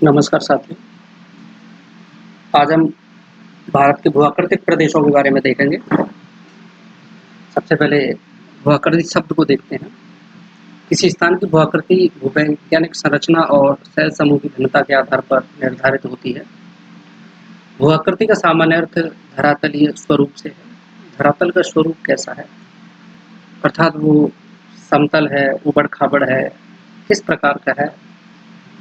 नमस्कार साथियों। आज हम भारत के भूआकृतिक प्रदेशों के बारे में देखेंगे। सबसे पहले भूआकृति शब्द को देखते हैं। किसी स्थान की भूआकृति भूवैज्ञानिक संरचना और शैल समूह की भिन्नता के आधार पर निर्धारित होती है। भूआकृति का सामान्य अर्थ धरातलीय स्वरूप से है। धरातल का स्वरूप कैसा है, अर्थात वो समतल है, ऊबड़-खाबड़ है, किस प्रकार का है,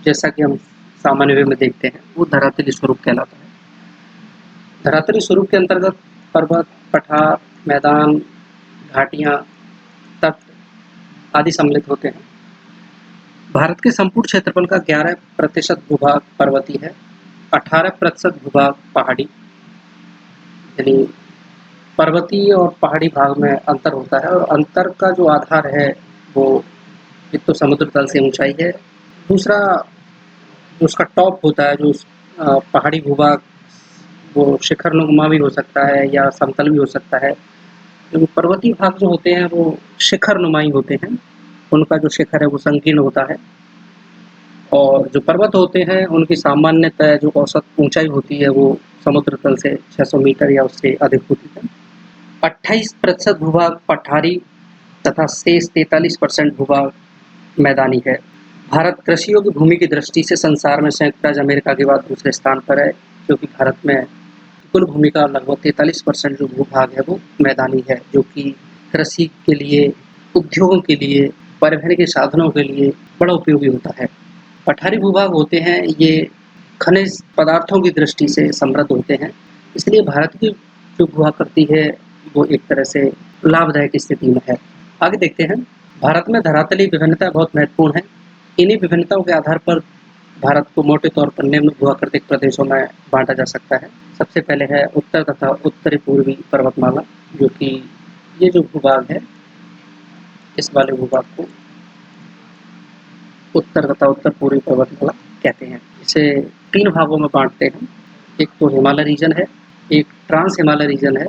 जैसा कि हम सामान्य वे में देखते हैं, वो धरातलीय स्वरूप कहलाता है। धरातलीय स्वरूप के अंतर्गत पर्वत, पठार, मैदान, घाटियाँ, तट आदि सम्मिलित होते हैं। भारत के संपूर्ण क्षेत्रफल का 11% भूभाग पर्वतीय है, 18% भूभाग पहाड़ी, यानी पर्वतीय और पहाड़ी भाग में अंतर होता है और अंतर का जो आधार है वो एक तो समुद्र तल से ऊंचाई है, दूसरा जो उसका टॉप होता है, जो पहाड़ी भूभाग वो शिखरनुमा भी हो सकता है या समतल भी हो सकता है। जो पर्वतीय भाग जो होते हैं वो शिखरनुमाई होते हैं, उनका जो शिखर है वो संकीर्ण होता है और जो पर्वत होते हैं उनकी सामान्यतः जो औसत ऊंचाई होती है वो समुद्र तल से 600 मीटर या उससे अधिक होती है। 28% भूभाग पठारी तथा शेष 43% भूभाग मैदानी है। भारत कृषि योग्य भूमि की दृष्टि से संसार में संयुक्त राज्य अमेरिका के बाद दूसरे स्थान पर है, क्योंकि भारत में कुल भूमि का लगभग 43% जो भूभाग है वो मैदानी है, जो कि कृषि के लिए, उद्योगों के लिए, परिवहन के साधनों के लिए बड़ा उपयोगी होता है। पठारी भूभाग होते हैं, ये खनिज पदार्थों की दृष्टि से समृद्ध होते हैं, इसलिए भारत की जो भूआकृति है वो एक तरह से लाभदायक स्थिति में है। आगे देखते हैं। भारत में धरातलीय विभिन्नता बहुत महत्वपूर्ण है। इन्हीं विभिन्नताओं के आधार पर भारत को मोटे तौर पर निम्न भूआकृतिक प्रदेशों में बांटा जा सकता है। सबसे पहले है उत्तर तथा उत्तरी पूर्वी पर्वतमाला, जो कि ये जो भूभाग है इस वाले भूभाग को उत्तर तथा उत्तर पूर्वी पर्वतमाला कहते हैं। इसे 3 भागों में बांटते हैं। एक तो हिमालय रीजन है, एक ट्रांस हिमालय रीजन है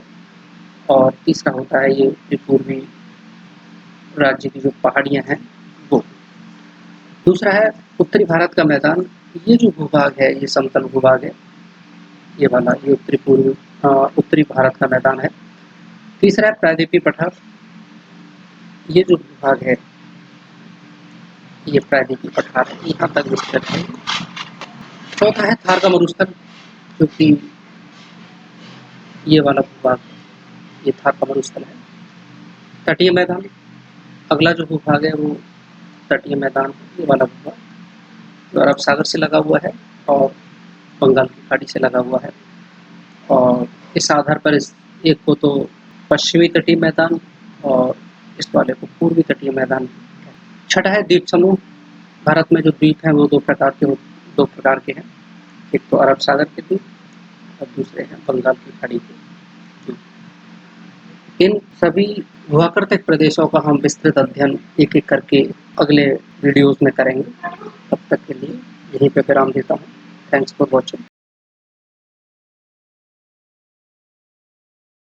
और तीसरा होता है ये पूर्वी राज्य की जो पहाड़ियाँ हैं वो। दूसरा है उत्तरी भारत का मैदान। ये जो भूभाग है ये समतल भूभाग है, ये वाला, ये उत्तरी भारत का मैदान है। तीसरा है प्रायद्वीपीय पठार, ये जो भूभाग है ये प्रायद्वीपीय पठार है, यहाँ तक विस्तृत है। चौथा है थार का मरुस्थल, जो कि ये वाला भूभाग, ये थार का मरुस्थल है। तटीय मैदान, अगला जो भूभाग है वो तटीय मैदान है, ये वाला भूभाग जो अरब सागर से लगा हुआ है और बंगाल की खाड़ी से लगा हुआ है। और इस आधार पर इस एक को तो पश्चिमी तटीय मैदान और इस वाले को पूर्वी तटीय मैदान। छठा है द्वीप समूह। भारत में जो द्वीप हैं वो दो प्रकार के हैं। एक तो अरब सागर के द्वीप और दूसरे हैं बंगाल की खाड़ी के द्वीप। इन सभी भूआकृतिक प्रदेशों का हम विस्तृत अध्ययन एक एक करके अगले वीडियोज में करेंगे। तब तक के लिए यहीं पे विराम देता हूँ। Thanks for watching.